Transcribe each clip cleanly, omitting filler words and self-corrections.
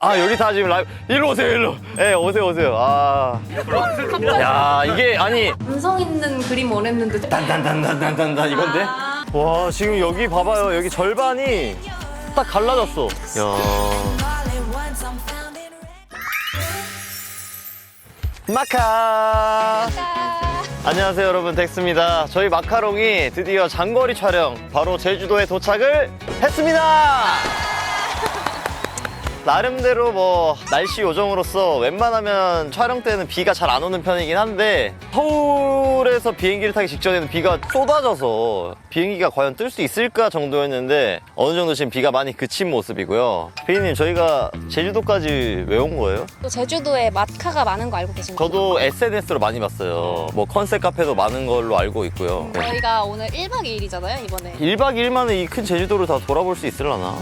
아, 여기 다 지금 라이브. 일로 오세요, 일로. 네, 오세요. 아. 야, 이게, 아니. 감성 있는 그림 원했는데 단단단단단단 이건데? 와, 지금 여기 봐봐요. 여기 절반이 딱 갈라졌어. 야. 마카. 안녕하세요, 여러분. 덱스입니다. 저희 마카롱이 드디어 장거리 촬영, 바로 제주도에 도착을 했습니다. 나름대로 뭐 날씨 요정으로서 웬만하면 촬영 때는 비가 잘 안 오는 편이긴 한데 서울에서 비행기를 타기 직전에는 비가 쏟아져서 비행기가 과연 뜰 수 있을까 정도였는데 어느 정도 지금 비가 많이 그친 모습이고요. 피디님, 저희가 제주도까지 왜 온 거예요? 또 제주도에 마카가 많은 거 알고 계신가요? 저도 SNS로 많이 봤어요. 뭐 컨셉 카페도 많은 걸로 알고 있고요. 저희가 오늘 1박 2일이잖아요, 이번에. 1박 2일 만에 이 큰 제주도를 다 돌아볼 수 있으려나?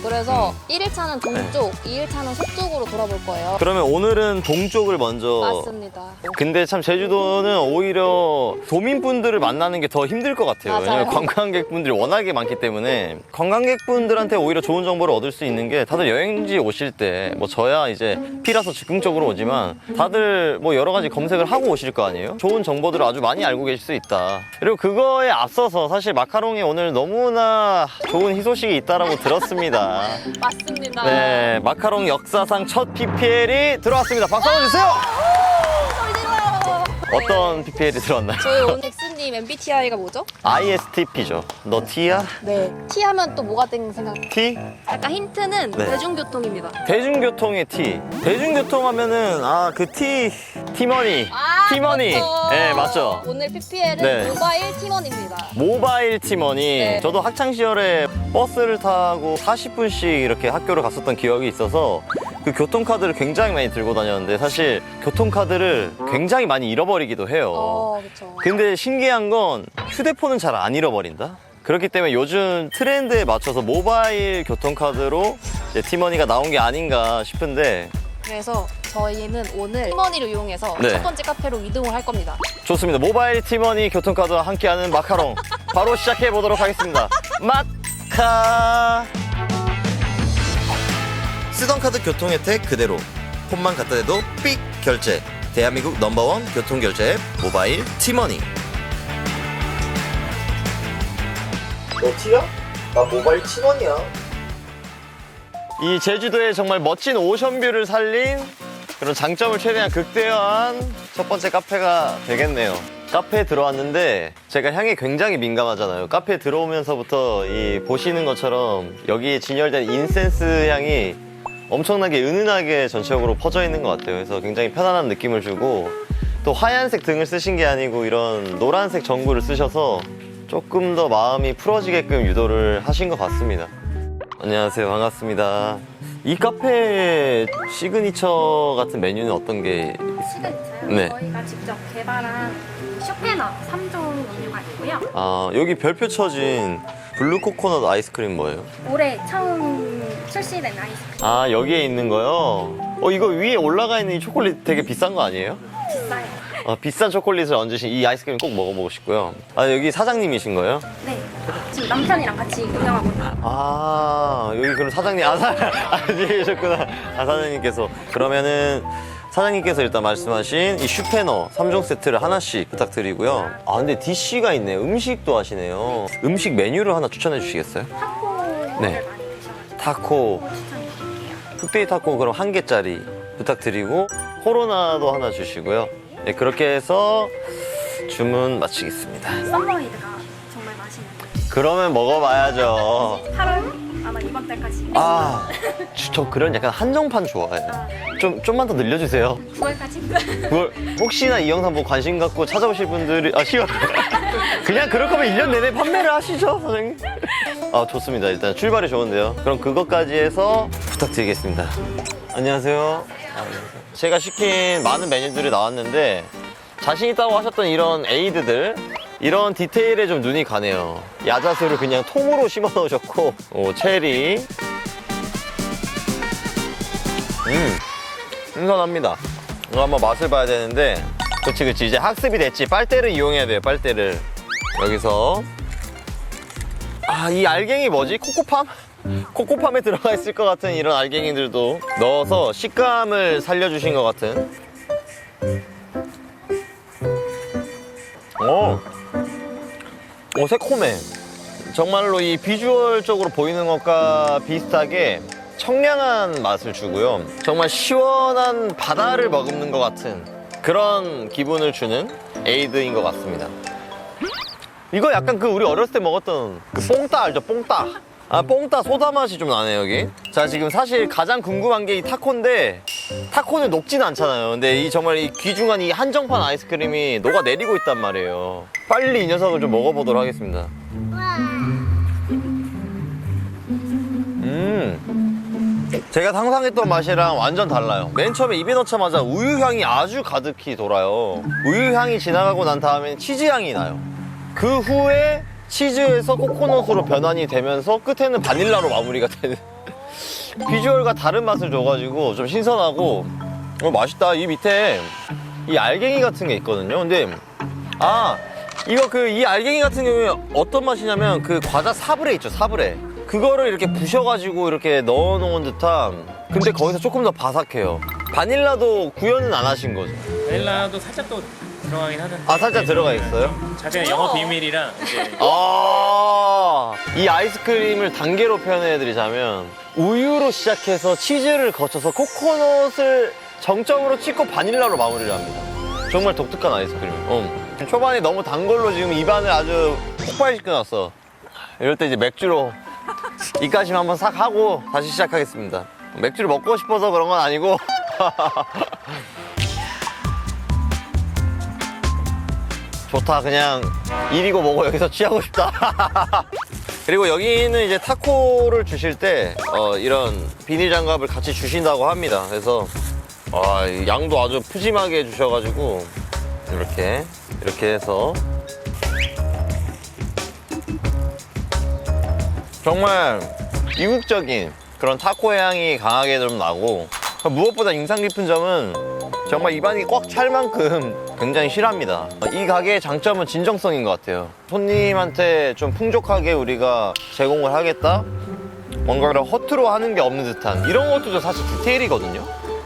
그래서 1일차는 동쪽, 2일차는 서쪽으로 돌아볼 거예요. 그러면 오늘은 동쪽을 먼저. 맞습니다. 근데 참 제주도는 오히려 도민분들을 만나는 게 더 힘들 것 같아요. 맞아요. 왜냐면 관광객분들이 워낙에 많기 때문에 관광객분들한테 오히려 좋은 정보를 얻을 수 있는 게 다들 여행지 오실 때 뭐 저야 이제 피라서 즉흥적으로 오지만 다들 뭐 여러 가지 검색을 하고 오실 거 아니에요? 좋은 정보들을 아주 많이 알고 계실 수 있다. 그리고 그거에 앞서서 사실 마카롱이 오늘 너무나 좋은 희소식이 있다라고 들었습니다. 맞습니다. 네, 마카롱 역사상 첫 PPL이 들어왔습니다. 박수 한번 주세요! 어떤 PPL이 들어왔나요? 저희 오늘 덱스님 MBTI가 뭐죠? ISTP죠. 너 T야? 네. T 하면 또 뭐가 땡 생각? T? 약간 힌트는 네. 대중교통입니다. 대중교통의 T. 대중교통 하면은 그 티머니. 티머니. 맞죠. 네, 맞죠. 오늘 PPL은 네. 모바일 팀원입니다. 모바일 티머니. 네. 저도 학창 시절에 버스를 타고 40분씩 이렇게 학교를 갔었던 기억이 있어서 그 교통카드를 굉장히 많이 들고 다녔는데 사실 교통카드를 굉장히 많이 잃어버리기도 해요. 그렇죠. 근데 신기한 건 휴대폰은 잘 안 잃어버린다? 그렇기 때문에 요즘 트렌드에 맞춰서 모바일 교통카드로 이제 티머니가 나온 게 아닌가 싶은데 그래서 저희는 오늘 팀원이를 이용해서 네. 첫 번째 카페로 이동을 할 겁니다. 좋습니다. 모바일 티머니 교통카드와 함께하는 마카롱 바로 시작해 보도록 하겠습니다. 마카 쓰던 카드 교통 혜택 그대로 폰만 갖다 대도 삑 결제 대한민국 넘버원 교통결제 앱 모바일 티머니. 너 T야? 나 모바일 티머니야. 이 제주도의 정말 멋진 오션뷰를 살린 그런 장점을 최대한 극대화한 첫 번째 카페가 되겠네요. 카페에 들어왔는데 제가 향에 굉장히 민감하잖아요. 카페에 들어오면서부터 이 보시는 것처럼 여기에 진열된 인센스 향이 엄청나게 은은하게 전체적으로 퍼져 있는 것 같아요. 그래서 굉장히 편안한 느낌을 주고 또 하얀색 등을 쓰신 게 아니고 이런 노란색 전구를 쓰셔서 조금 더 마음이 풀어지게끔 유도를 하신 것 같습니다. 안녕하세요. 반갑습니다. 이 카페의 시그니처 같은 메뉴는 어떤 게 있을까요? 시그니처요? 네. 저희가 직접 개발한 쇼페너 3종 메뉴가 있고요. 아, 여기 별표 쳐진 블루 코코넛 아이스크림 뭐예요? 올해 처음 출시된 아이스크림. 아, 여기에 있는 거요? 이거 위에 올라가 있는 이 초콜릿 되게 비싼 거 아니에요? 비싸요. 비싼 초콜릿을 얹으신 이 아이스크림 꼭 먹어보고 싶고요. 아, 여기 사장님이신 거예요? 네. 지금 남편이랑 같이 운영하고 있어요. 아, 여기 그럼 사장님, 뒤에 계셨구나. 사장님께서. 그러면은 사장님께서 일단 말씀하신 이 슈페너 3종 세트를 하나씩 부탁드리고요. 아, 근데 DC가 있네. 음식도 하시네요. 음식 메뉴를 하나 추천해 주시겠어요? 타코를 네. 많이 드셔가지고 타코, 추천드릴게요. 흑돼지 타코 그럼 1개짜리 부탁드리고 코로나도 하나 주시고요. 네, 그렇게 해서 주문 마치겠습니다. 썬더웨이드가 정말 맛있는 그러면 먹어봐야죠. 8월 아마 이번 달까지 아, 저 그런 약간 한정판 좋아해요. 좀만 더 늘려주세요. 9월까지? 그걸 혹시나 이 영상 보고 관심 갖고 찾아오실 분들이 싫어. 그냥 그럴 거면 1년 내내 판매를 하시죠, 사장님. 아, 좋습니다. 일단 출발이 좋은데요. 그럼 그것까지 해서 부탁드리겠습니다. 안녕하세요. 제가 시킨 많은 메뉴들이 나왔는데 자신 있다고 하셨던 이런 에이드들, 이런 디테일에 좀 눈이 가네요. 야자수를 그냥 통으로 심어 넣으셨고, 체리. 신선합니다. 이거 한번 맛을 봐야 되는데, 그치. 이제 학습이 됐지. 빨대를 이용해야 돼요, 빨대를. 여기서. 이 알갱이 뭐지? 코코팜? 코코팜에 들어가 있을 것 같은 이런 알갱이들도 넣어서 식감을 살려주신 것 같은. 새콤해. 정말로 이 비주얼적으로 보이는 것과 비슷하게 청량한 맛을 주고요. 정말 시원한 바다를 머금는 것 같은 그런 기분을 주는 에이드인 것 같습니다. 이거 약간 그 우리 어렸을 때 먹었던 그 뽕따 알죠? 뽕따. 뽕따 소다 맛이 좀 나네요, 여기. 자, 지금 사실 가장 궁금한 게 이 타코인데, 타코는 녹진 않잖아요. 근데 이 정말 이 귀중한 이 한정판 아이스크림이 녹아내리고 있단 말이에요. 빨리 이 녀석을 좀 먹어보도록 하겠습니다. 제가 상상했던 맛이랑 완전 달라요. 맨 처음에 입에 넣자마자 우유 향이 아주 가득히 돌아요. 우유 향이 지나가고 난 다음엔 치즈 향이 나요. 그 후에 치즈에서 코코넛으로 변환이 되면서 끝에는 바닐라로 마무리가 되는 비주얼과 다른 맛을 줘가지고 좀 신선하고 맛있다. 이 밑에 이 알갱이 같은 게 있거든요. 근데 이거 이 알갱이 같은 경우에 어떤 맛이냐면 그 과자 사브레 있죠, 사브레. 그거를 이렇게 부셔가지고 이렇게 넣어놓은 듯한. 근데 거기서 조금 더 바삭해요. 바닐라도 구현은 안 하신 거죠? 바닐라도 살짝 또 들어가긴 하는데. 살짝 들어가 있어요? 자기가 영업 비밀이라 이제 이 아이스크림을 단계로 표현해드리자면 우유로 시작해서 치즈를 거쳐서 코코넛을 정점으로 찍고 바닐라로 마무리를 합니다. 정말 독특한 아이스크림. 초반에 너무 단 걸로 지금 입안을 아주 폭발시켜놨어. 이럴 때 이제 맥주로 입가심 한번 싹 하고 다시 시작하겠습니다. 맥주를 먹고 싶어서 그런 건 아니고 좋다. 그냥 일이고 뭐고 여기서 취하고 싶다. 그리고 여기는 이제 타코를 주실 때 이런 비닐 장갑을 같이 주신다고 합니다. 그래서 양도 아주 푸짐하게 주셔가지고 이렇게 해서 정말 이국적인 그런 타코 향이 강하게 좀 나고, 무엇보다 인상 깊은 점은 정말 입안이 꽉 찰 만큼 굉장히 실합니다. 이 가게의 장점은 진정성인 것 같아요. 손님한테 좀 풍족하게 우리가 제공을 하겠다? 뭔가를 허투루 하는 게 없는 듯한 이런 것도 사실 디테일이거든요.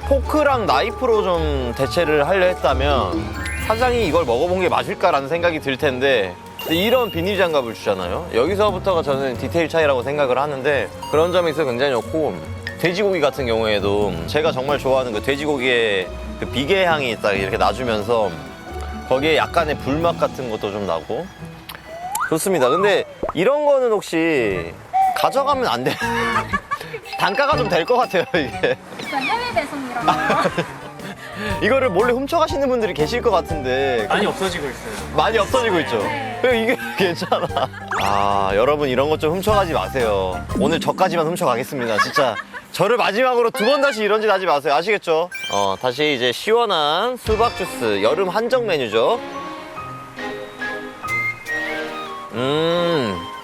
포크랑 나이프로 좀 대체를 하려 했다면 사장이 이걸 먹어본 게 맞을까라는 생각이 들 텐데, 근데 이런 비닐 장갑을 주잖아요. 여기서부터가 저는 디테일 차이라고 생각을 하는데 그런 점이 있어서 굉장히 좋고, 돼지고기 같은 경우에도 제가 정말 좋아하는 그 돼지고기의 그 비계 향이 딱 이렇게 나주면서 거기에 약간의 불맛 같은 것도 좀 나고 좋습니다. 근데 이런 거는 혹시 가져가면 안 돼? 단가가 좀 될 것 같아요, 이게. 일단 해외 배송이라서. 이거를 몰래 훔쳐가시는 분들이 계실 것 같은데 많이 없어지고 있어요. 많이 없어지고 있죠. 이게 괜찮아. 여러분 이런 것 좀 훔쳐가지 마세요. 오늘 저까지만 훔쳐가겠습니다. 진짜 저를 마지막으로 2번 다시 이런 짓 하지 마세요. 아시겠죠? 다시 이제 시원한 수박 주스, 여름 한정 메뉴죠.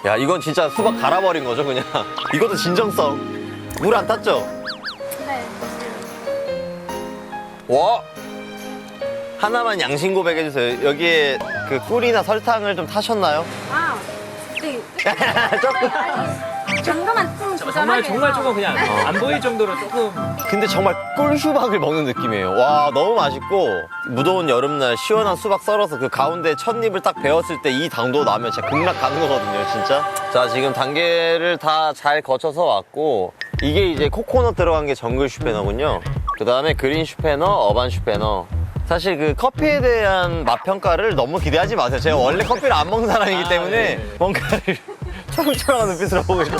야, 이건 진짜 수박 갈아버린 거죠, 그냥. 이것도 진정성. 물 안 탔죠? 네. 와! 하나만 양심 고백해주세요. 여기에 그 꿀이나 설탕을 좀 타셨나요? 네. 조금. 정도만 좀 정말 조절하게 조금 그냥 안 보일 정도로 조금. 근데 정말 꿀수박을 먹는 느낌이에요. 와, 너무 맛있고, 무더운 여름날 시원한 수박 썰어서 그 가운데 첫 입을 딱 베었을 때 이 당도 나면 진짜 극락 가는 거거든요, 진짜. 자, 지금 단계를 다 잘 거쳐서 왔고, 이게 이제 코코넛 들어간 게 정글 슈페너군요. 그 다음에 그린 슈페너, 어반 슈페너. 사실 그 커피에 대한 맛 평가를 너무 기대하지 마세요. 제가 원래 커피를 안 먹는 사람이기 때문에 네. 뭔가를 초롱초롱한 눈빛으로 보고 있어요.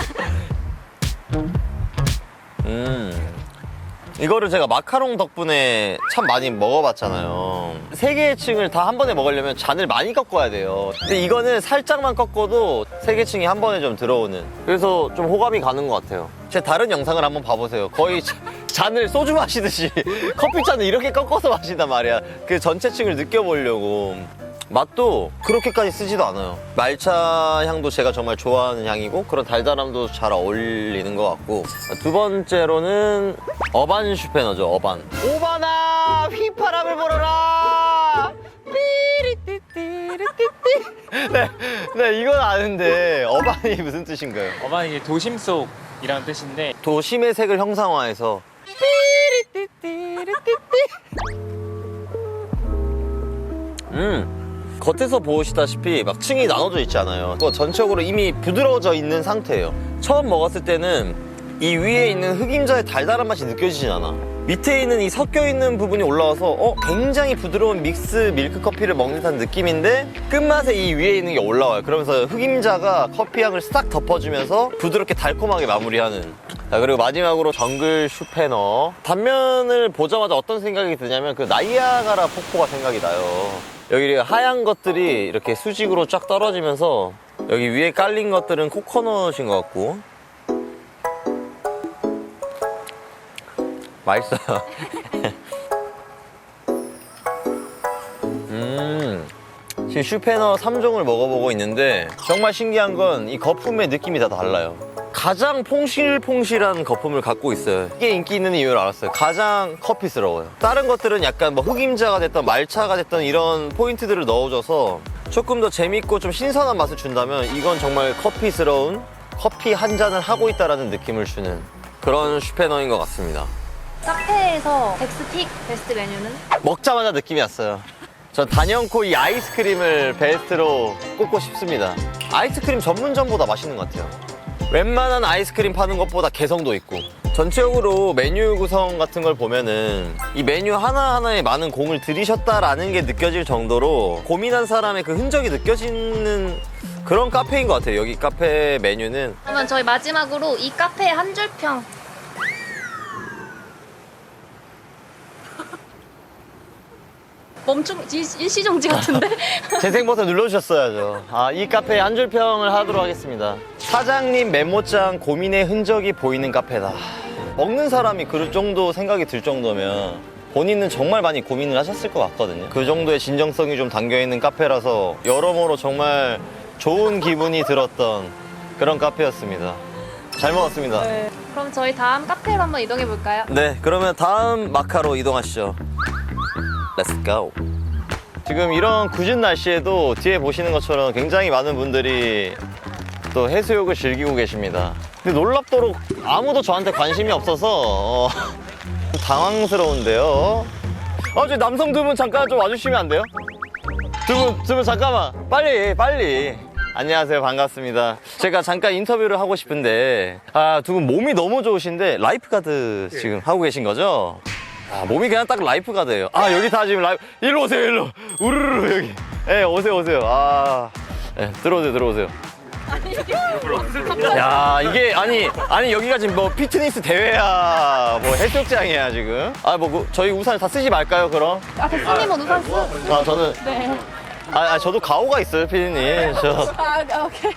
이거를 제가 마카롱 덕분에 참 많이 먹어봤잖아요. 3개의 층을 다 한 번에 먹으려면 잔을 많이 꺾어야 돼요. 근데 이거는 살짝만 꺾어도 3개 층이 한 번에 좀 들어오는, 그래서 좀 호감이 가는 것 같아요. 제 다른 영상을 한번 봐보세요. 거의 잔을 소주 마시듯이 커피잔을 이렇게 꺾어서 마신단 말이야. 그 전체 층을 느껴보려고. 맛도 그렇게까지 쓰지도 않아요. 말차 향도 제가 정말 좋아하는 향이고, 그런 달달함도 잘 어울리는 것 같고. 두 번째로는 어반 슈페너죠, 어반. 오바나 휘파람을 불어라 삐리띠띠리띠띠 네, 이건 아는데 어반이 무슨 뜻인가요? 어반이 도심 속이라는 뜻인데 도심의 색을 형상화해서 겉에서 보시다시피 막 층이 나눠져 있잖아요. 그거 전체적으로 이미 부드러워져 있는 상태예요. 처음 먹었을 때는 이 위에 있는 흑임자의 달달한 맛이 느껴지진 않아. 밑에 있는 이 섞여 있는 부분이 올라와서 굉장히 부드러운 믹스 밀크 커피를 먹는 듯한 느낌인데 끝맛에 이 위에 있는 게 올라와요. 그러면서 흑임자가 커피 향을 싹 덮어주면서 부드럽게 달콤하게 마무리하는. 자, 그리고 마지막으로 정글 슈페너. 단면을 보자마자 어떤 생각이 드냐면 그 나이아가라 폭포가 생각이 나요. 여기 하얀 것들이 이렇게 수직으로 쫙 떨어지면서 여기 위에 깔린 것들은 코코넛인 것 같고 맛있어요. 지금 슈페너 3종을 먹어보고 있는데 정말 신기한 건 이 거품의 느낌이 다 달라요. 가장 퐁실퐁실한 거품을 갖고 있어요. 이게 인기 있는 이유를 알았어요. 가장 커피스러워요. 다른 것들은 약간 뭐 흑임자가 됐던 말차가 됐던 이런 포인트들을 넣어줘서 조금 더 재밌고 좀 신선한 맛을 준다면 이건 정말 커피스러운 커피 한 잔을 하고 있다는 느낌을 주는 그런 슈페너인 것 같습니다. 카페에서 베스트 메뉴는? 먹자마자 느낌이 왔어요. 전 단연코 이 아이스크림을 베스트로 꼽고 싶습니다. 아이스크림 전문점보다 맛있는 것 같아요. 웬만한 아이스크림 파는 것보다 개성도 있고 전체적으로 메뉴 구성 같은 걸 보면은 이 메뉴 하나하나에 많은 공을 들이셨다라는 게 느껴질 정도로 고민한 사람의 그 흔적이 느껴지는 그런 카페인 것 같아요. 여기 카페 메뉴는. 그러면 저희 마지막으로 이 카페의 한 줄 평. 멈춤 일시정지 같은데? 재생 버튼 눌러주셨어야죠. 이 카페의 한 줄 평을 하도록 하겠습니다. 사장님 메모장 고민의 흔적이 보이는 카페다. 먹는 사람이 그 정도 생각이 들 정도면 본인은 정말 많이 고민을 하셨을 것 같거든요. 그 정도의 진정성이 좀 담겨있는 카페라서 여러모로 정말 좋은 기분이 들었던 그런 카페였습니다. 잘 먹었습니다. 네. 그럼 저희 다음 카페로 한번 이동해 볼까요? 네, 그러면 다음 마카로 이동하시죠. Let's go. 지금 이런 궂은 날씨에도 뒤에 보시는 것처럼 굉장히 많은 분들이 또 해수욕을 즐기고 계십니다. 근데 놀랍도록 아무도 저한테 관심이 없어서 당황스러운데요. 저 남성 두 분 잠깐 좀 와주시면 안 돼요? 두 분 잠깐만. 빨리. 안녕하세요. 반갑습니다. 제가 잠깐 인터뷰를 하고 싶은데 두 분 몸이 너무 좋으신데 라이프가드 지금 하고 계신 거죠? 몸이 그냥 딱 라이프가드예요. 여기 다 지금 일로 오세요. 일로 우르르 여기. 네, 오세요. 네, 들어오세요. 야, 이게 아니 여기가 지금 뭐 피트니스 대회야 뭐 해수욕장이야 지금. 저희 우산 다 쓰지 말까요 그럼? 대표님은 우산 쓰? 저는 네. 저도 가오가 있어요, 피디님. 오케이.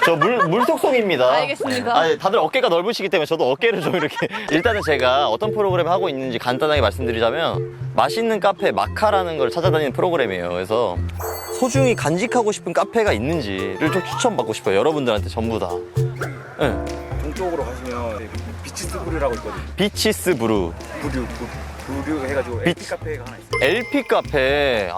저 물속속입니다. 알겠습니다. 다들 어깨가 넓으시기 때문에 저도 어깨를 좀 이렇게. 일단은 제가 어떤 프로그램을 하고 있는지 간단하게 말씀드리자면 맛있는 카페 마카라는 걸 찾아다니는 프로그램이에요. 그래서 소중히 간직하고 싶은 카페가 있는지를 좀 추천받고 싶어요. 여러분들한테 전부 다. 네. 동쪽으로 가시면 비치스 브루라고 있거든요. 비치스 브루. 브루 해가지고 LP 카페가 하나 있어요. LP 카페.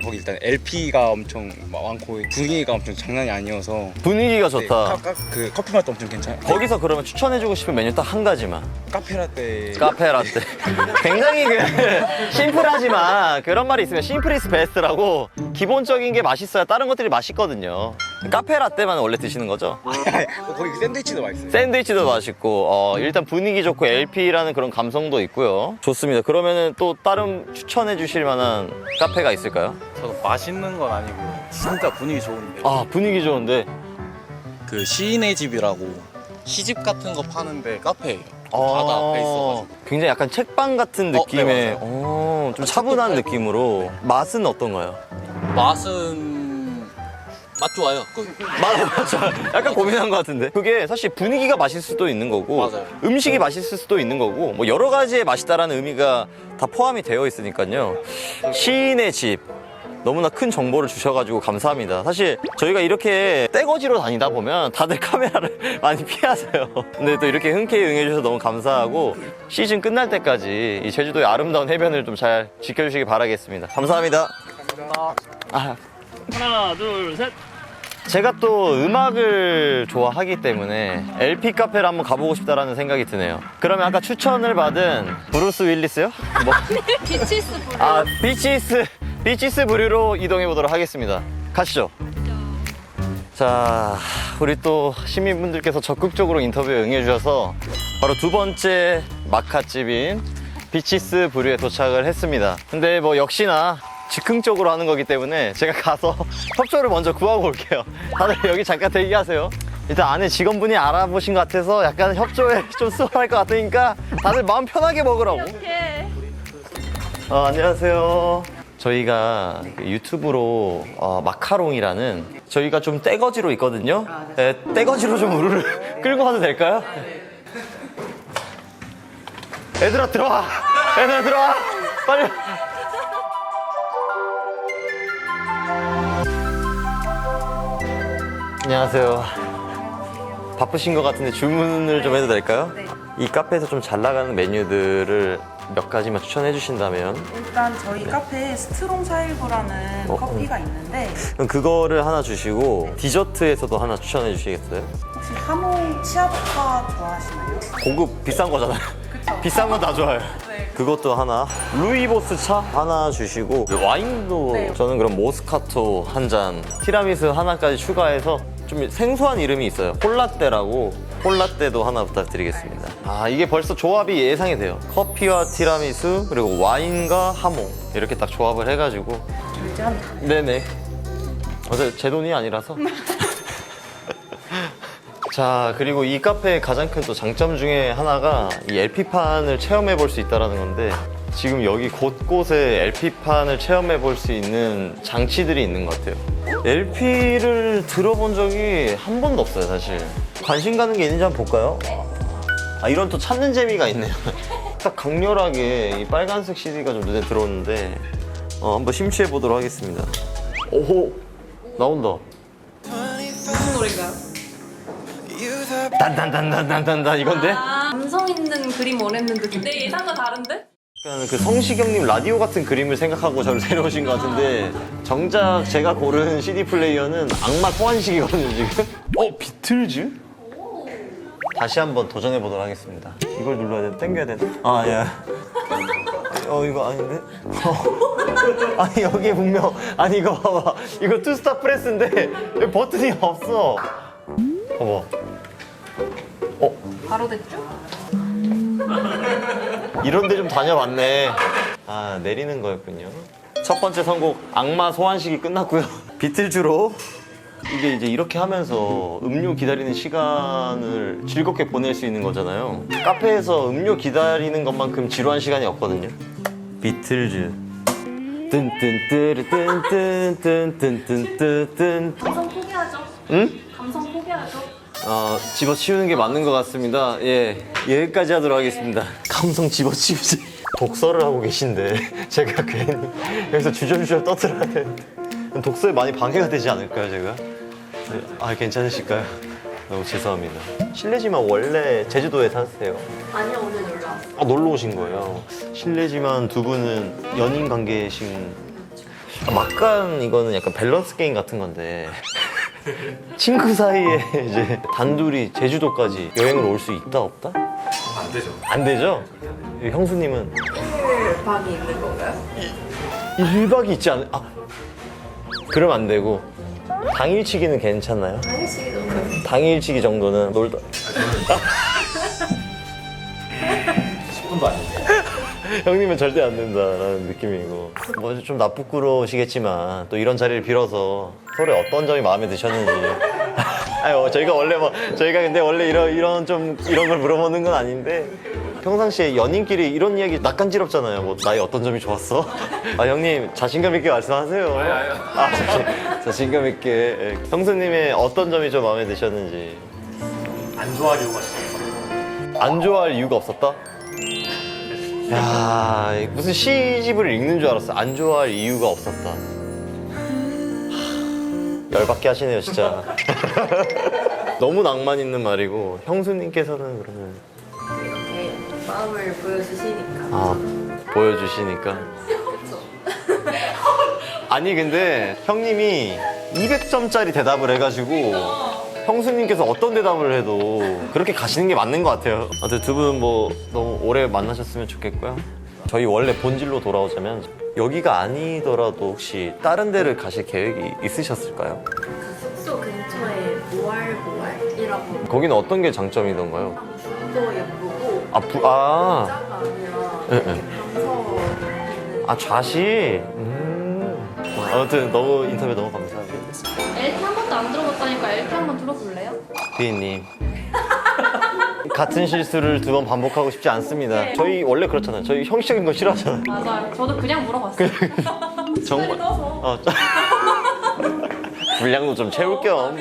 거기 일단 LP가 엄청 많고 분위기가 엄청 장난이 아니어서 분위기가 좋다. 그 커피 맛도 엄청 괜찮아요. 거기서 그러면 추천해주고 싶은 메뉴 딱 한 가지만. 카페라떼. 굉장히 심플하지만 그런 말이 있으면 심플 이스 베스트라고. 기본적인 게 맛있어야 다른 것들이 맛있거든요. 카페라떼만 원래 드시는 거죠? 거기 샌드위치도 맛있어요. 샌드위치도 맛있고 일단 분위기 좋고 LP라는 그런 감성도 있고요. 좋습니다. 그러면은 또 다른 추천해 주실 만한 카페가 있을까요? 저도 맛있는 건 아니고 진짜 분위기 좋은데 분위기 좋은데 그 시인의 집이라고 시집 같은 거 파는데 카페예요. 바다 앞에 있어가지고 굉장히 약간 책방 같은 네, 느낌의 좀 차분한 느낌으로. 맛은 어떤가요? 맛은 맛 좋아요. 맞아. 약간 고민한 것 같은데. 그게 사실 분위기가 맛있을 수도 있는 거고 맞아요. 음식이 맛있을 수도 있는 거고 뭐 여러 가지의 맛있다라는 의미가 다 포함이 되어 있으니까요. 시인의 집. 너무나 큰 정보를 주셔가지고 감사합니다. 사실 저희가 이렇게 떼거지로 다니다 보면 다들 카메라를 많이 피하세요. 근데 또 이렇게 흔쾌히 응해주셔서 너무 감사하고 시즌 끝날 때까지 이 제주도의 아름다운 해변을 좀 잘 지켜주시기 바라겠습니다. 감사합니다. 하나, 둘, 셋. 제가 또 음악을 좋아하기 때문에 LP 카페를 한번 가보고 싶다라는 생각이 드네요. 그러면 아까 추천을 받은 브루스 윌리스요? 뭐? 비치스 블루. 아, 비치스 브류로 이동해 보도록 하겠습니다. 가시죠. 자, 우리 또 시민분들께서 적극적으로 인터뷰에 응해주셔서 바로 두 번째 마카집인 비치스 브류에 도착을 했습니다. 근데 뭐 역시나 즉흥적으로 하는 거기 때문에 제가 가서 협조를 먼저 구하고 올게요. 다들 여기 잠깐 대기하세요. 일단 안에 직원분이 알아보신 것 같아서 약간 협조에 좀 수월할 것 같으니까 다들 마음 편하게 먹으라고. 안녕하세요. 저희가 유튜브로 마카롱이라는 저희가 좀 떼거지로 있거든요. 네, 떼거지로 좀 우르르 끌고 가도 될까요? 얘들아 들어와! 얘들아 들어와! 빨리! 안녕하세요. 바쁘신 것 같은데 주문을 좀 해도 될까요? 네. 이 카페에서 좀 잘 나가는 메뉴들을 몇 가지만 추천해 주신다면 일단 저희 카페에 스트롱 419라는 커피가 있는데 그럼 그거를 하나 주시고 디저트에서도 하나 추천해 주시겠어요? 혹시 하몽 치아보카 좋아하시나요? 고급 비싼 거잖아요. 비싼 건 다 좋아요. 그것도 하나. 루이보스 차 하나 주시고 와인도 네. 저는 그럼 모스카토 한 잔, 티라미수 하나까지 추가해서 좀 생소한 이름이 있어요. 홀라떼라고. 홀라떼도 하나 부탁드리겠습니다. 아, 이게 벌써 조합이 예상이 돼요. 커피와 티라미수 그리고 와인과 하몽 이렇게 딱 조합을 해가지고. 결제합니다. 네네. 어제 제 돈이 아니라서. 자, 그리고 이 카페의 가장 큰 또 장점 중에 하나가 이 LP판을 체험해 볼 수 있다는 건데 지금 여기 곳곳에 LP판을 체험해 볼 수 있는 장치들이 있는 것 같아요. LP를 들어본 적이 한 번도 없어요, 사실. 관심 가는 게 있는지 한번 볼까요? 아, 이런 또 찾는 재미가 있네요. 딱 강렬하게 이 빨간색 CD가 좀 눈에 들어오는데 한번 심취해 보도록 하겠습니다. 오호! 나온다. 무슨 노래인가요? 단단단단단단 이건데? 감성 있는 그림 원했는데 내 예상과 다른데? 약간 그 성시경님 라디오 같은 그림을 생각하고 저를 데려오신 것 같은데 정작 제가 고른 CD 플레이어는 악마 소환식이거든요 지금. 비틀즈? 다시 한번 도전해 보도록 하겠습니다. 이걸 눌러야 되나? 당겨야 되나? 아, 예. 이거 아닌데? 아니 여기에 분명 아니 이거 봐봐 이거 투스타 프레스인데 여기 버튼이 없어. 봐봐. 바로 됐죠? 이런 데 좀 다녀봤네. 아, 내리는 거였군요. 첫 번째 선곡 악마 소환식이 끝났고요. 비틀즈로 이게 이제 이렇게 하면서 음료 기다리는 시간을 즐겁게 보낼 수 있는 거잖아요. 카페에서 음료 기다리는 것만큼 지루한 시간이 없거든요. 비틀즈 뜬뜬뜨르뜬뜬뜬뜬뜬뜬뜬. 감성 포기하죠? 응? 감성 포기하죠? 집어치우는 게 맞는 것 같습니다. 예, 여기까지 하도록 하겠습니다. 감성 집어치우지. 독서를 하고 계신데 제가 괜히 여기서 주저주저 떠들어야 되는데 독서에 많이 방해가 되지 않을까요, 제가? 네, 괜찮으실까요? 너무 죄송합니다. 실례지만 원래 제주도에 사세요? 아니요, 오늘 놀러 왔어요. 놀러 오신 거예요. 실례지만 두 분은 연인 관계신. 막간 이거는 약간 밸런스 게임 같은 건데 친구 사이에 이제 단둘이 제주도까지 여행을 올 수 있다 없다? 안 되죠. 안 되죠? 형수님은 1박이 있는 건가요? 1박이 있지 않을? 그럼 안 되고 당일치기는 괜찮나요? 당일치기 너무 당일치기 정도는 놀다 10분도 안 돼요. 형님은 절대 안 된다라는 느낌이고 뭐 좀 나쁘꾸러시겠지만 또 이런 자리를 빌어서 서로 어떤 점이 마음에 드셨는지 저희가 근데 원래 이런 걸 물어보는 건 아닌데 평상시에 연인끼리 이런 이야기 낯간지럽잖아요. 뭐 나의 어떤 점이 좋았어? 형님 자신감 있게 말씀하세요. 자신감 있게. 예. 형수님의 어떤 점이 좀 마음에 드셨는지. 안 좋아할 이유가 있어요. 안 좋아할 이유가 없었다? 야, 무슨 시집을 읽는 줄 알았어. 안 좋아할 이유가 없었다. 열받게 하시네요, 진짜. 너무 낭만 있는 말이고 형수님께서는 그러면 이렇게 마음을 보여주시니까. 보여주시니까 아니 근데 형님이 200점짜리 대답을 해가지고 형수님께서 어떤 대답을 해도 그렇게 가시는 게 맞는 것 같아요. 아무튼 두 분 뭐 너무 오래 만나셨으면 좋겠고요. 저희 원래 본질로 돌아오자면 여기가 아니더라도 혹시 다른 데를 가실 계획이 있으셨을까요? 숙소 근처에 모알이라고 거기는 어떤 게 장점이던가요? 불도 예쁘고 아, 자가 아니라 네, 이렇게 네. 방서 있는 아 좌시? 아무튼 너무 인터뷰 너무 감사합니다. LP 한 번도 안 들어봤다니까 LP 한 번 들어볼래요? 비인님 같은 실수를 두 번 반복하고 싶지 않습니다. 저희 원래 그렇잖아요. 저희 형식적인 거 싫어하잖아요. 맞아요. 저도 그냥 물어봤어요. 정말 떠서. 분량도 좀 채울 겸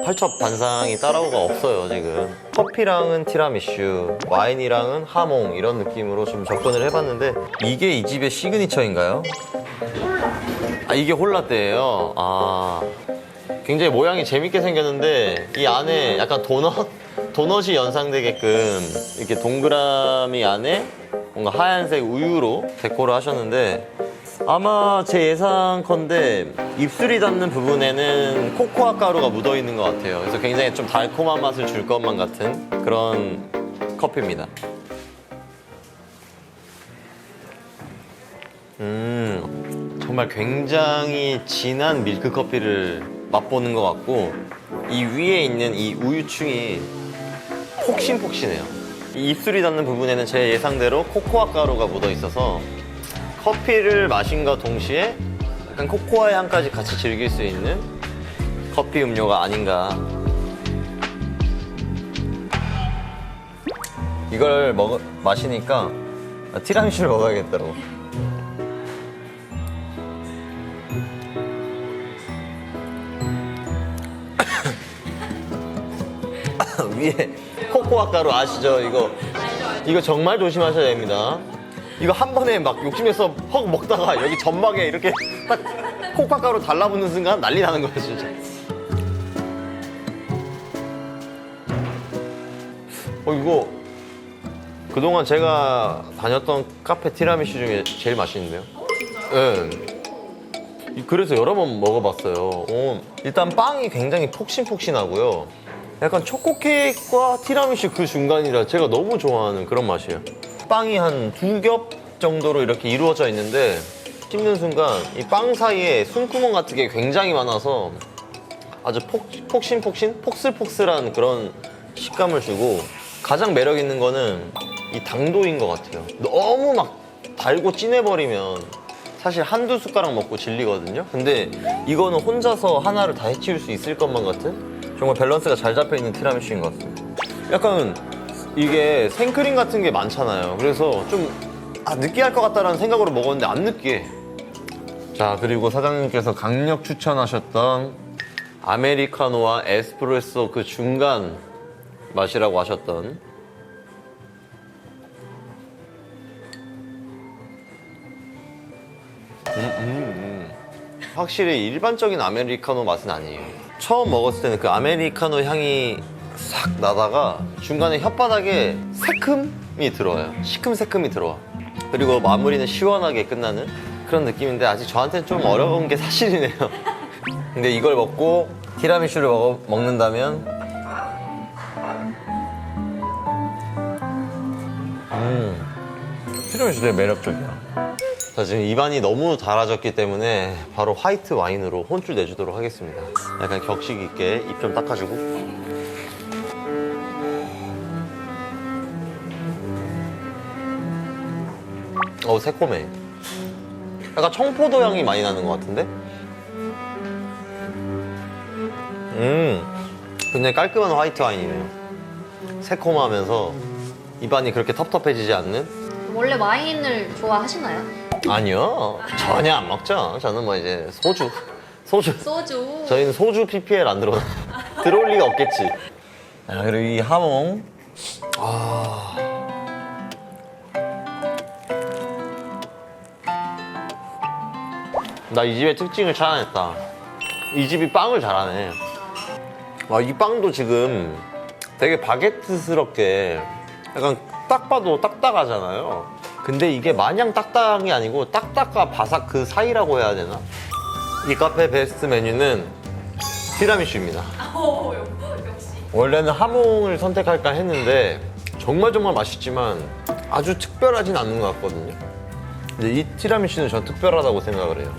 팔첩 반상이 따라오가 없어요 지금. 커피랑은 티라미슈, 와인이랑은 하몽 이런 느낌으로 좀 접근을 해봤는데 이게 이 집의 시그니처인가요? 아 이게 홀라떼예요. 아 굉장히 모양이 재밌게 생겼는데 이 안에 약간 도넛이 연상되게끔 이렇게 동그라미 안에 뭔가 하얀색 우유로 데코를 하셨는데 아마 제 예상컨대 입술이 닿는 부분에는 코코아 가루가 묻어 있는 것 같아요. 그래서 굉장히 좀 달콤한 맛을 줄 것만 같은 그런 커피입니다. 정말 굉장히 진한 밀크 커피를 맛보는 것 같고 이 위에 있는 이 우유층이 폭신폭신해요. 이 입술이 닿는 부분에는 제 예상대로 코코아 가루가 묻어 있어서 커피를 마신과 동시에 약간 코코아 향까지 같이 즐길 수 있는 커피 음료가 아닌가. 이걸 마시니까 티라미슈를 먹어야겠더라고. 위에 코코아 가루 아시죠? 이거 정말 조심하셔야 됩니다. 이거 한 번에 막 욕심내서 헉 먹다가 여기 점막에 이렇게 딱 코코아 가루 달라붙는 순간 난리 나는 거예요 진짜. 이거 그동안 제가 다녔던 카페 티라미슈 중에 제일 맛있는데요? 네. 그래서 여러 번 먹어봤어요. 일단 빵이 굉장히 폭신폭신하고요. 약간 초코 케이크와 티라미슈 그 중간이라 제가 너무 좋아하는 그런 맛이에요. 빵이 한 2겹 정도로 이렇게 이루어져 있는데 씹는 순간 이 빵 사이에 숨구멍 같은 게 굉장히 많아서 아주 폭신폭신, 폭슬폭슬한 그런 식감을 주고 가장 매력 있는 거는 이 당도인 것 같아요. 너무 막 달고 진해버리면 사실 한두 숟가락 먹고 질리거든요. 근데 이거는 혼자서 하나를 다 해치울 수 있을 것만 같은 정말 밸런스가 잘 잡혀있는 티라미슈인 것 같습니다. 약간 이게 생크림 같은 게 많잖아요. 그래서 좀 느끼할 것 같다라는 생각으로 먹었는데 안 느끼해. 자, 그리고 사장님께서 강력 추천하셨던 아메리카노와 에스프레소 그 중간 맛이라고 하셨던 확실히 일반적인 아메리카노 맛은 아니에요. 처음 먹었을 때는 그 아메리카노 향이 싹 나다가 중간에 혓바닥에 새큼이 들어와요. 시큼새큼이 들어와. 그리고 마무리는 시원하게 끝나는 그런 느낌인데 아직 저한테는 좀 어려운 게 사실이네요. 근데 이걸 먹고 티라미슈를 먹는다면 티라미슈 되게 매력적이야. 자, 지금 입안이 너무 달아졌기 때문에 바로 화이트 와인으로 혼쭐 내주도록 하겠습니다. 약간 격식 있게 입 좀 닦아주고. 새콤해. 약간 청포도 향이 많이 나는 것 같은데? 굉장히 깔끔한 화이트 와인이네요. 새콤하면서 입안이 그렇게 텁텁해지지 않는? 원래 와인을 좋아하시나요? 아니요, 전혀 안 먹죠. 저는 뭐 이제 소주. 소주. 저희는 소주 PPL 안 들어올 리가 없겠지. 그리고 이 하몽. 나 이 집의 특징을 찾아냈다. 이 집이 빵을 잘하네. 이 빵도 지금 되게 바게트스럽게 약간 딱 봐도 딱딱하잖아요. 근데 이게 마냥 딱딱한 게 아니고 딱딱과 바삭 그 사이라고 해야 되나? 이 카페 베스트 메뉴는 티라미슈입니다. 원래는 하몽을 선택할까 했는데 정말 맛있지만 아주 특별하진 않는 것 같거든요. 근데 이 티라미슈는 전 특별하다고 생각을 해요.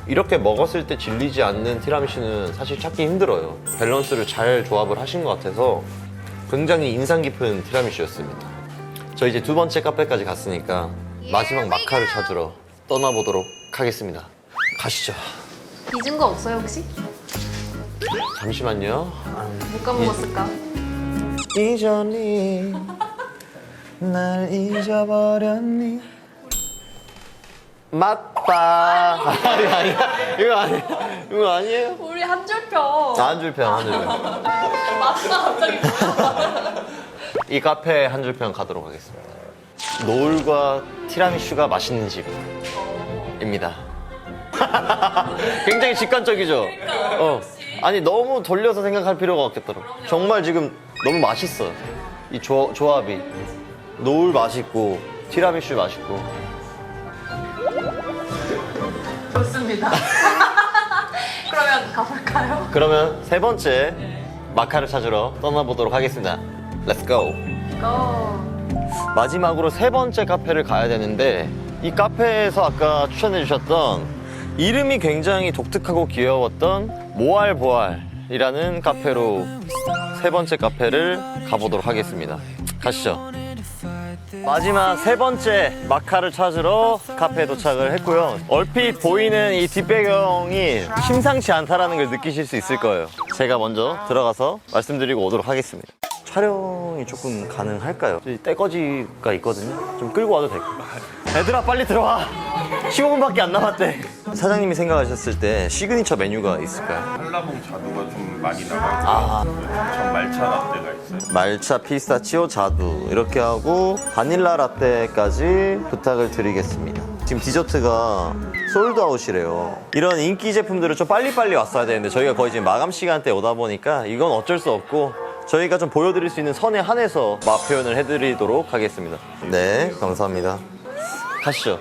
이렇게 먹었을 때 질리지 않는 티라미슈는 사실 찾기 힘들어요. 밸런스를 잘 조합을 하신 것 같아서 굉장히 인상 깊은 티라미슈였습니다. 저 이제 두 번째 카페까지 갔으니까 마지막 마카를 찾으러 떠나보도록 하겠습니다. 가시죠. 잊은 거 없어요 혹시? 잠시만요. 못 까먹었을까? 잊었니? 날 잊어버렸니? 맞다. 이거 아니에요? 우리 한 줄 평. 한 줄평. 맞다 갑자기. 이 카페 한 줄평 가도록 하겠습니다. 노을과 티라미슈가 맛있는 집입니다. 굉장히 직관적이죠? 아니 너무 돌려서 생각할 필요가 없겠더라고. 정말 지금 너무 맛있어요. 이 조합이. 노을 맛있고 티라미슈 맛있고. 좋습니다. 그러면 가볼까요? 그러면 세 번째 마카를 찾으러 떠나보도록 하겠습니다. Let's go. 마지막으로 세 번째 카페를 가야 되는데 이 카페에서 아까 추천해 주셨던 이름이 굉장히 독특하고 귀여웠던 모알보알이라는 카페로 세 번째 카페를 가보도록 하겠습니다. 가시죠. 마지막 세 번째 마카를 찾으러 카페에 도착을 했고요. 얼핏 보이는 이 뒷배경이 심상치 않다라는 걸 느끼실 수 있을 거예요. 제가 먼저 들어가서 말씀드리고 오도록 하겠습니다. 촬영이 조금 가능할까요? 떼거지가 있거든요. 좀 끌고 와도 될까요? 얘들아 빨리 들어와. 15분밖에 안 남았대. 사장님이 생각하셨을 때 시그니처 메뉴가 있을까요? 한라봉 자두가 좀 많이 나가고 전 말차 라떼가 있어요. 말차, 피스타치오, 자두 이렇게 하고 바닐라 라떼까지 부탁을 드리겠습니다. 지금 디저트가 솔드아웃이래요. 이런 인기 제품들을 좀 빨리빨리 왔어야 되는데 저희가 거의 지금 마감 시간대에 오다 보니까 이건 어쩔 수 없고 저희가 좀 보여드릴 수 있는 선에 한해서 맛 표현을 해드리도록 하겠습니다. 네, 감사합니다. 가시죠.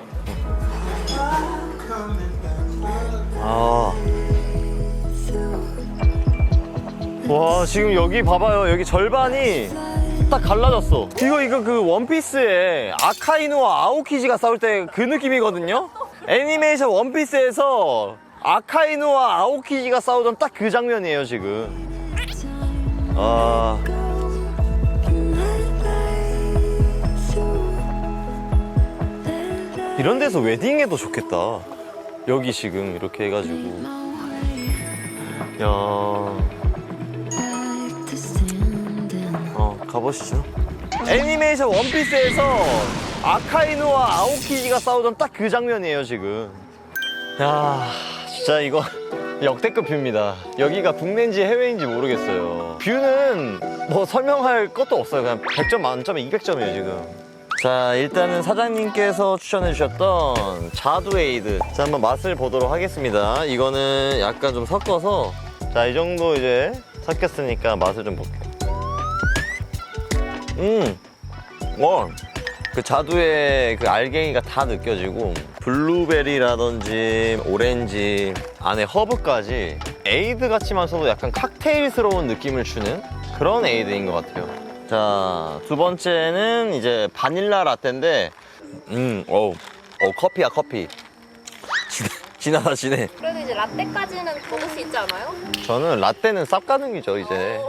와, 지금 여기 봐봐요. 여기 절반이 딱 갈라졌어. 이거 그 원피스에 아카이누와 아오키지가 싸울 때 그 느낌이거든요? 애니메이션 원피스에서 아카이누와 아오키지가 싸우던 딱 그 장면이에요, 지금. 이런 데서 웨딩해도 좋겠다. 여기 지금 이렇게 해가지고. 가보시죠. 애니메이션 원피스에서 아카이누와 아오키지가 싸우던 딱 그 장면이에요, 지금. 야, 진짜 이거 역대급 뷰입니다. 여기가 국내인지 해외인지 모르겠어요. 뷰는 뭐 설명할 것도 없어요. 그냥 100점 만점에 200점이에요, 지금. 자, 일단은 사장님께서 추천해 주셨던 자두에이드. 자, 한번 맛을 보도록 하겠습니다. 이거는 약간 좀 섞어서, 자, 이 정도 이제 섞였으니까 맛을 좀 볼게요. 그 자두의 그 알갱이가 다 느껴지고, 블루베리라든지 오렌지, 안에 허브까지 에이드 같지만서도 약간 칵테일스러운 느낌을 주는 그런 에이드인 것 같아요. 자, 두 번째는 이제 바닐라 라떼인데, 커피야, 커피. 진하다, 진해. 그래도 이제 라떼까지는 먹을 수 있지 않아요? 저는 라떼는 쌉가능이죠, 이제.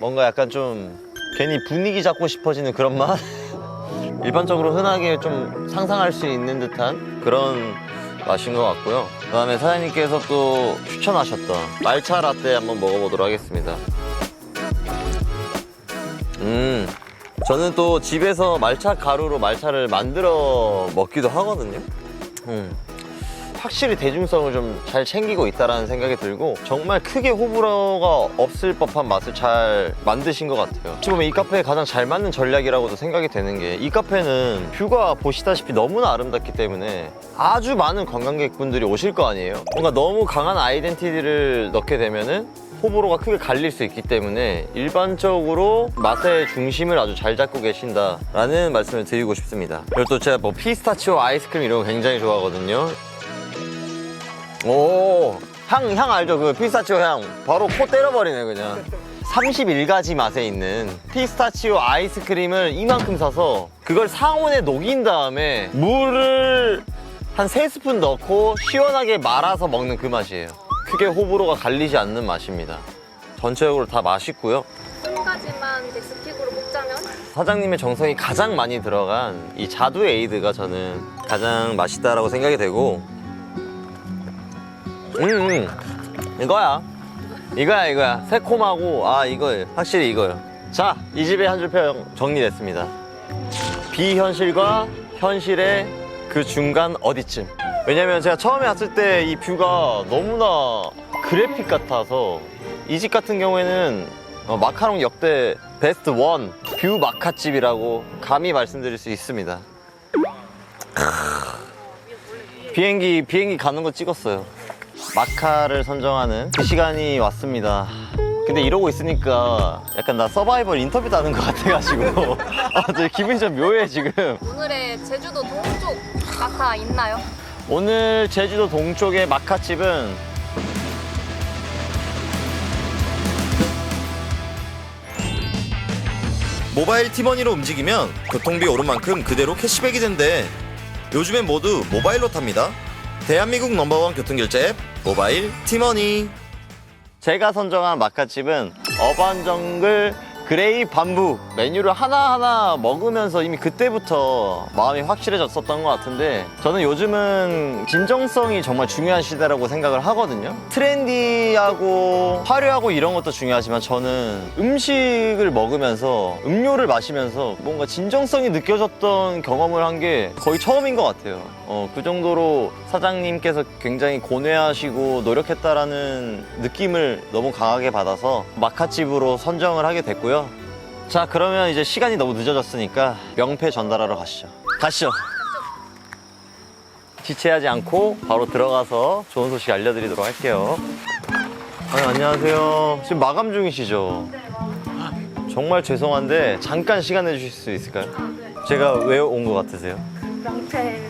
뭔가 약간 좀 괜히 분위기 잡고 싶어지는 그런 맛? 일반적으로 흔하게 좀 상상할 수 있는 듯한 그런 맛인 것 같고요. 그 다음에 사장님께서 또 추천하셨던 말차 라떼 한번 먹어보도록 하겠습니다. 저는 또 집에서 말차 가루로 말차를 만들어 먹기도 하거든요. 확실히 대중성을 좀 잘 챙기고 있다는 생각이 들고 정말 크게 호불호가 없을 법한 맛을 잘 만드신 것 같아요. 어찌 보면 이 카페에 가장 잘 맞는 전략이라고도 생각이 되는 게 이 카페는 뷰가 보시다시피 너무나 아름답기 때문에 아주 많은 관광객분들이 오실 거 아니에요. 뭔가 너무 강한 아이덴티티를 넣게 되면은 호불호가 크게 갈릴 수 있기 때문에 일반적으로 맛의 중심을 아주 잘 잡고 계신다라는 말씀을 드리고 싶습니다. 그리고 또 제가 뭐 피스타치오 아이스크림 이런 거 굉장히 좋아하거든요. 오, 향 알죠? 그 피스타치오 향. 바로 코 때려버리네, 그냥. 31가지 맛에 있는 피스타치오 아이스크림을 이만큼 사서 그걸 상온에 녹인 다음에 물을 한 3스푼 넣고 시원하게 말아서 먹는 그 맛이에요. 크게 호불호가 갈리지 않는 맛입니다. 전체적으로 다 맛있고요. 한 가지만 이제 스틱으로 먹자면 사장님의 정성이 가장 많이 들어간 이 자두 에이드가 저는 가장 맛있다라고 생각이 되고 이거야 새콤하고 이거 확실히 이거요. 자, 이 집의 한 줄평 정리됐습니다. 비현실과 현실의 그 중간 어디쯤. 왜냐면 제가 처음에 왔을 때 이 뷰가 너무나 그래픽 같아서 이 집 같은 경우에는 마카롱 역대 베스트 1 뷰 마카집이라고 감히 말씀드릴 수 있습니다. 비행기 가는 거 찍었어요. 마카를 선정하는 그 시간이 왔습니다. 근데 이러고 있으니까 약간 나 서바이벌 인터뷰도 하는 것 같아가지고 저 기분이 좀 묘해 지금. 오늘의 제주도 동쪽 마카 있나요? 오늘 제주도 동쪽의 마카집은 모바일 티머니로 움직이면 교통비 오른 만큼 그대로 캐시백이 된대. 요즘엔 모두 모바일로 탑니다. 대한민국 넘버원 교통결제 앱 모바일 티머니. 제가 선정한 마카집은 어반정글 그레이 밤부. 메뉴를 하나하나 먹으면서 이미 그때부터 마음이 확실해졌었던 것 같은데, 저는 요즘은 진정성이 정말 중요한 시대라고 생각을 하거든요. 트렌디하고 화려하고 이런 것도 중요하지만 저는 음식을 먹으면서 음료를 마시면서 뭔가 진정성이 느껴졌던 경험을 한 게 거의 처음인 것 같아요. 그 정도로 사장님께서 굉장히 고뇌하시고 노력했다라는 느낌을 너무 강하게 받아서 마카집으로 선정을 하게 됐고요. 자, 그러면 이제 시간이 너무 늦어졌으니까 명패 전달하러 가시죠. 지체하지 않고 바로 들어가서 좋은 소식 알려드리도록 할게요. 안녕하세요. 지금 마감 중이시죠? 정말 죄송한데 잠깐 시간 내주실 수 있을까요? 제가 왜 온 것 같으세요? 명패.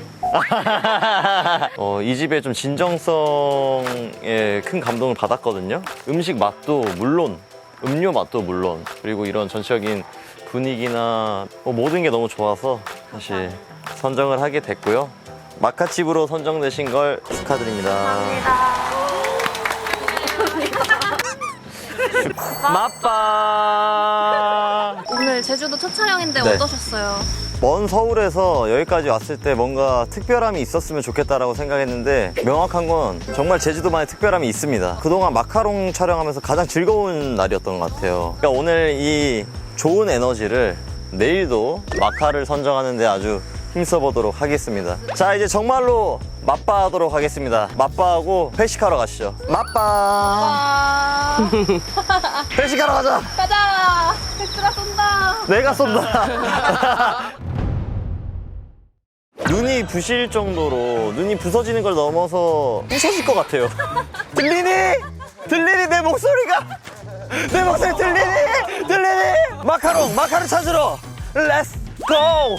이 집에 좀 진정성에 큰 감동을 받았거든요. 음식 맛도 물론, 음료 맛도 물론, 그리고 이런 전체적인 분위기나 모든 게 너무 좋아서 사실 선정을 하게 됐고요. 마카집으로 선정되신 걸 축하드립니다. 맛빠. 오늘 제주도 첫 촬영인데 네. 어떠셨어요? 먼 서울에서 여기까지 왔을 때 뭔가 특별함이 있었으면 좋겠다라고 생각했는데, 명확한 건 정말 제주도만의 특별함이 있습니다. 그동안 마카롱 촬영하면서 가장 즐거운 날이었던 것 같아요. 그러니까 오늘 이 좋은 에너지를 내일도 마카를 선정하는데 아주 힘써보도록 하겠습니다. 자, 이제 정말로 맛바하도록 하겠습니다. 맛바하고 회식하러 가시죠. 맛바. 회식하러 가자. 가자! 엑스라 쏜다! 내가 쏜다. 눈이 부실 정도로, 눈이 부서지는 걸 넘어서 부서질 것 같아요. 들리니? 내 목소리가? 내 목소리 들리니? 마카롱 찾으러 렛츠 고!